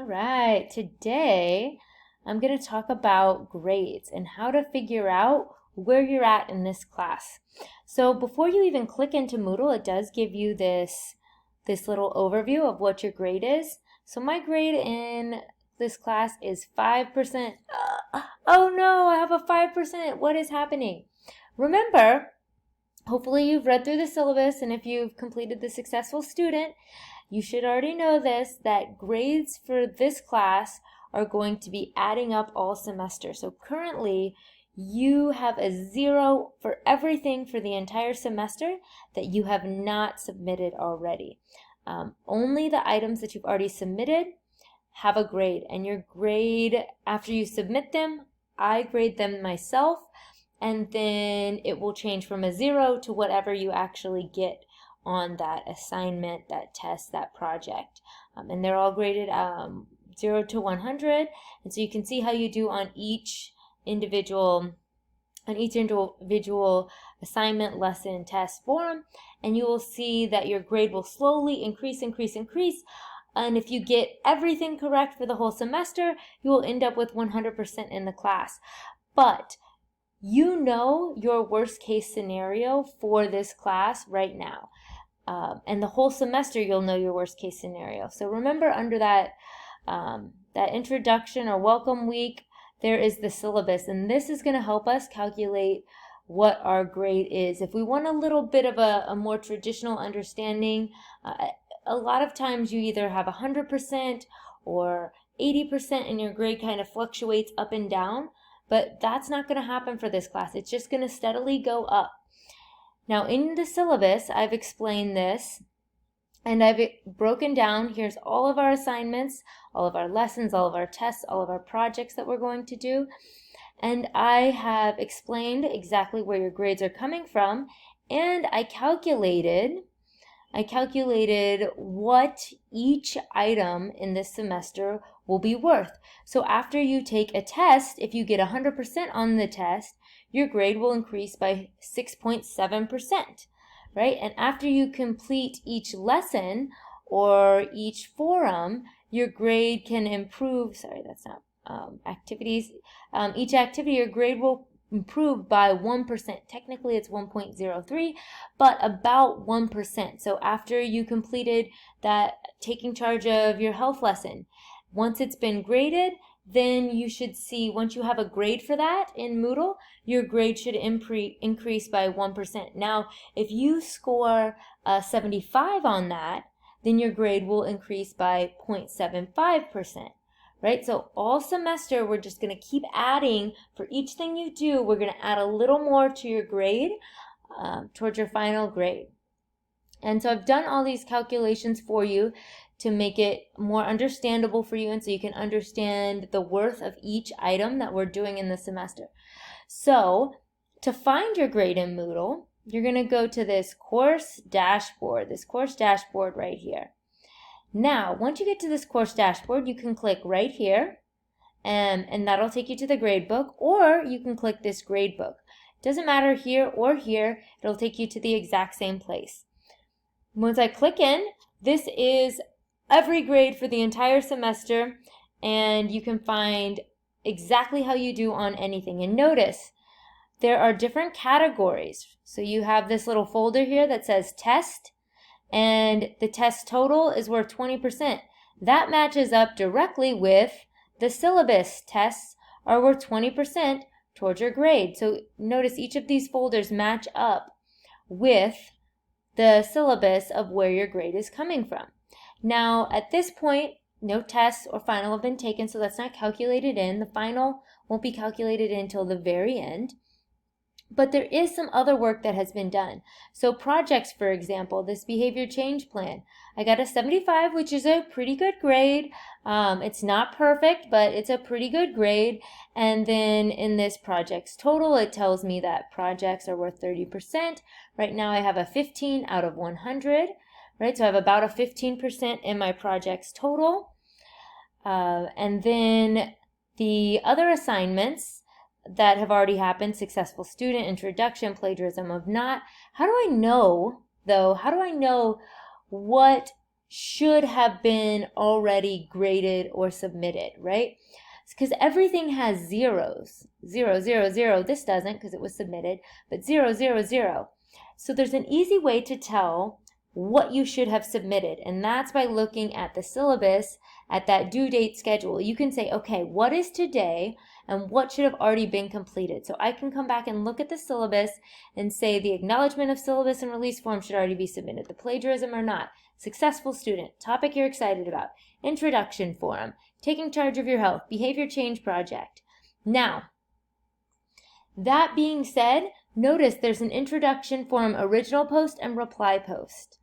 All right, today I'm going to talk about grades and how to figure out where you're at in this class. So before you even click into Moodle, it does give you this little overview of what your grade is. So my grade in this class is 5%. Oh no, I have a 5%. What is happening? Remember, hopefully you've read through the syllabus, and if you've completed the successful student, you should already know this, that grades for this class are going to be adding up all semester. So currently, you have a 0 for everything for the entire semester that you have not submitted already. Only the items that you've already submitted have a grade, and your grade, after you submit them, I grade them myself, and then it will change from a 0 to whatever you actually get on that assignment, that test, that project. And they're all graded 0 to 100. And so you can see how you do on each individual assignment, lesson, test, form, and you will see that your grade will slowly increase. And if you get everything correct for the whole semester, you will end up with 100% in the class. But you know your worst case scenario for this class right now. And the whole semester you'll know your worst case scenario. So remember, under that introduction or welcome week, there is the syllabus, and this is going to help us calculate what our grade is. If we want a little bit of a more traditional understanding, a lot of times you either have 100% or 80% and your grade kind of fluctuates up and down, but that's not going to happen for this class. It's just going to steadily go up. Now in the syllabus, I've explained this, and I've broken down, here's all of our assignments, all of our lessons, all of our tests, all of our projects that we're going to do. And I have explained exactly where your grades are coming from, and I calculated what each item in this semester will be worth. So after you take a test, if you get 100% on the test, your grade will increase by 6.7%, right? And after you complete each lesson or each forum, your grade can improve. Sorry, that's not activities. Each activity, your grade will improve by 1%. Technically, it's 1.03, but about 1%. So after you completed that taking charge of your health lesson, once it's been graded, then you should see, once you have a grade for that in Moodle, your grade should increase by 1%. Now, if you score 75 on that, then your grade will increase by 0.75%. Right? So all semester, we're just going to keep adding. For each thing you do, we're going to add a little more to your grade, towards your final grade. And so I've done all these calculations for you to make it more understandable for you, and so you can understand the worth of each item that we're doing in the semester. So to find your grade in Moodle, you're going to go to this course dashboard right here. Now, once you get to this course dashboard, you can click right here, and that'll take you to the grade book, or you can click this grade book. Doesn't matter here or here, it'll take you to the exact same place. Once I click in, this is every grade for the entire semester, and you can find exactly how you do on anything. And notice, there are different categories. So you have this little folder here that says test, and the test total is worth 20%. That matches up directly with the syllabus. Tests are worth 20% towards your grade. So notice each of these folders match up with the syllabus of where your grade is coming from. Now, at this point, no tests or final have been taken, so that's not calculated in. The final won't be calculated in until the very end. But there is some other work that has been done. So projects, for example, this behavior change plan. I got a 75, which is a pretty good grade. It's not perfect, but it's a pretty good grade. And then in this projects total, it tells me that projects are worth 30%. Right now I have a 15 out of 100, right? So I have about a 15% in my projects total. And then the other assignments that have already happened, successful student, introduction, plagiarism of not. How do I know, though, what should have been already graded or submitted, right? Because everything has zeros. 0, 0, 0. This doesn't because it was submitted, but 0, 0, 0. So there's an easy way to tell what you should have submitted, and that's by looking at the syllabus, at that due date schedule. You can say, okay, what is today and what should have already been completed? So I can come back and look at the syllabus and say the acknowledgement of syllabus and release form should already be submitted. The plagiarism or not, successful student, topic you're excited about, introduction forum, taking charge of your health, behavior change project. Now, that being said, notice there's an introduction forum original post and reply post.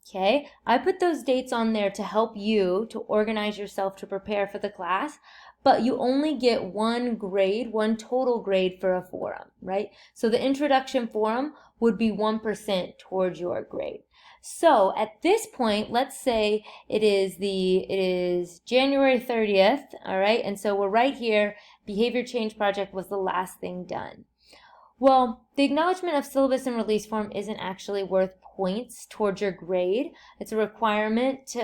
Okay, I put those dates on there to help you to organize yourself to prepare for the class, but you only get one grade, one total grade for a forum, right? So the introduction forum would be 1% towards your grade. So at this point, let's say it is January 30th, all right? And so we're right here, behavior change project was the last thing done. Well, the acknowledgement of syllabus and release form isn't actually worth points towards your grade. It's a requirement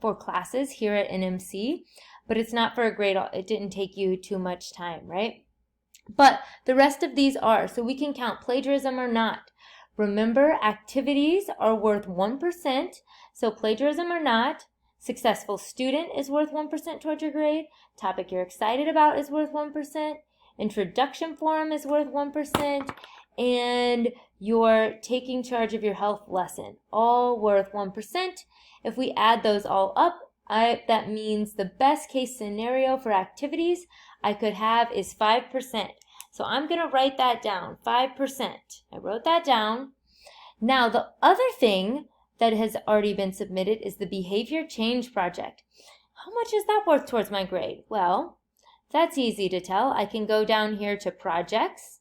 for classes here at NMC, but it's not for a grade. It didn't take you too much time, right? But the rest of these are, so we can count plagiarism or not. Remember, activities are worth 1%, so plagiarism or not. Successful student is worth 1% towards your grade. Topic you're excited about is worth 1%. Introduction forum is worth 1%, and your taking charge of your health lesson, all worth 1%. If we add those all up, that means the best case scenario for activities I could have is 5%. So I'm going to write that down, 5%. I wrote that down. Now, the other thing that has already been submitted is the behavior change project. How much is that worth towards my grade? Well, that's easy to tell. I can go down here to projects,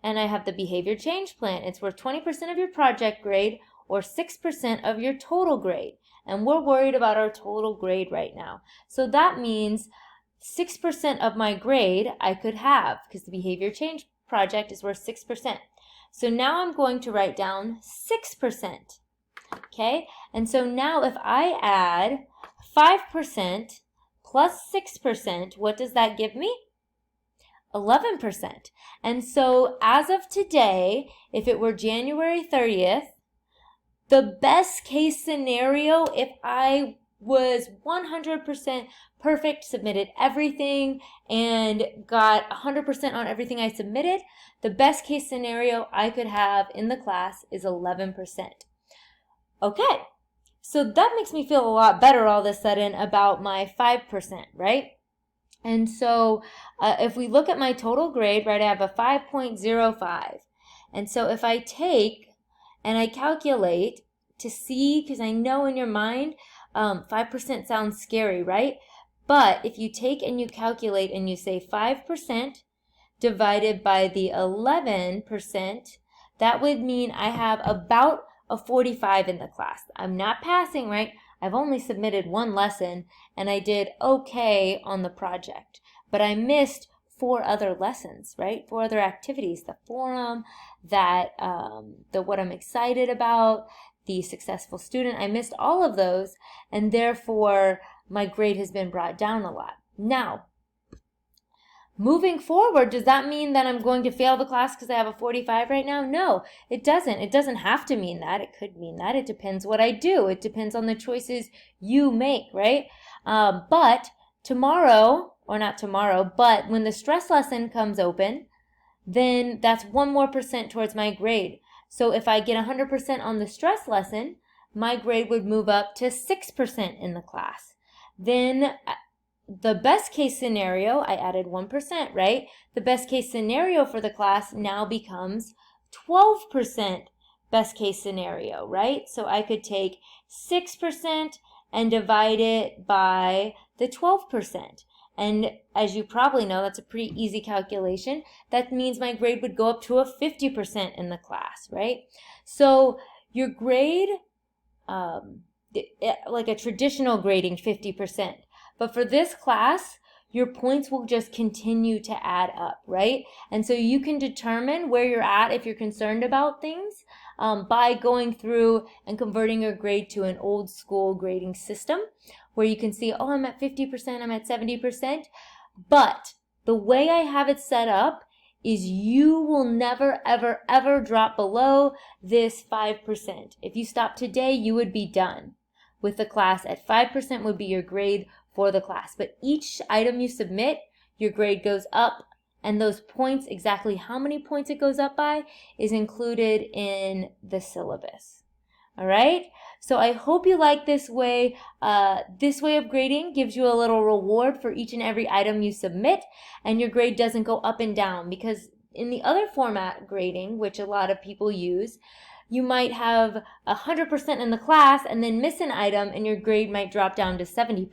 and I have the behavior change plan. It's worth 20% of your project grade or 6% of your total grade. And we're worried about our total grade right now. So that means 6% of my grade I could have because the behavior change project is worth 6%. So now I'm going to write down 6%. Okay? And so now if I add 5% plus 6%, what does that give me? 11%. And so as of today, if it were January 30th, the best case scenario, if I was 100% perfect, submitted everything, and got 100% on everything I submitted, the best case scenario I could have in the class is 11%. Okay, so that makes me feel a lot better all of a sudden about my 5%, right? And so if we look at my total grade, right, I have a 5.05. And so if I take and I calculate to see, because I know in your mind, 5% sounds scary, right? But if you take and you calculate and you say 5% divided by the 11%, that would mean I have about a 45 in the class. I'm not passing, right? I've only submitted one lesson and I did okay on the project, but I missed 4 other lessons, right? 4 other activities, the forum, the what I'm excited about, the successful student. I missed all of those, and therefore my grade has been brought down a lot. Now, moving forward, does that mean that I'm going to fail the class because I have a 45 right now? No, it doesn't. It doesn't have to mean that. It could mean that. It depends what I do. It depends on the choices you make, right? But tomorrow, or not tomorrow, but when the stress lesson comes open, then that's 1 more % towards my grade. So if I get 100% on the stress lesson, my grade would move up to 6% in the class. Then the best case scenario, I added 1%, right? The best case scenario for the class now becomes 12% best case scenario, right? So I could take 6% and divide it by the 12%. And as you probably know, that's a pretty easy calculation. That means my grade would go up to a 50% in the class, right? So your grade, like a traditional grading, 50%. But for this class, your points will just continue to add up, right? And so you can determine where you're at if you're concerned about things by going through and converting your grade to an old school grading system where you can see, oh, I'm at 50%, I'm at 70%. But the way I have it set up is you will never, ever, ever drop below this 5%. If you stop today, you would be done with the class at 5% would be your grade for the class. But each item you submit, your grade goes up, and those points, exactly how many points it goes up by, is included in the syllabus. All right? So I hope you like this way. This way of grading gives you a little reward for each and every item you submit, and your grade doesn't go up and down, because in the other format grading, which a lot of people use, you might have 100% in the class and then miss an item and your grade might drop down to 70%.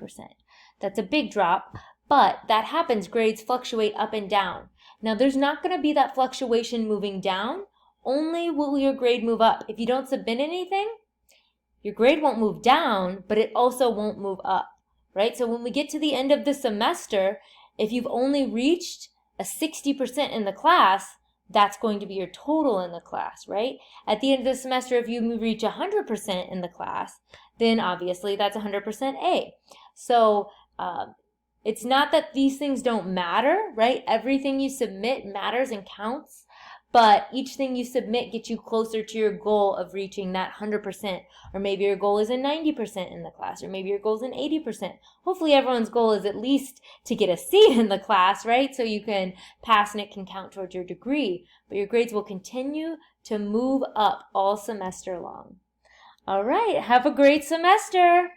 That's a big drop, but that happens. Grades fluctuate up and down. Now, there's not going to be that fluctuation moving down. Only will your grade move up. If you don't submit anything, your grade won't move down, but it also won't move up, right? So when we get to the end of the semester, if you've only reached a 60% in the class, that's going to be your total in the class, right? At the end of the semester, if you reach 100% in the class, then obviously that's 100% A. So it's not that these things don't matter, right? Everything you submit matters and counts, but each thing you submit gets you closer to your goal of reaching that 100%, or maybe your goal is a 90% in the class, or maybe your goal is an 80%. Hopefully everyone's goal is at least to get a C in the class, right? So you can pass and it can count towards your degree, but your grades will continue to move up all semester long. All right, have a great semester.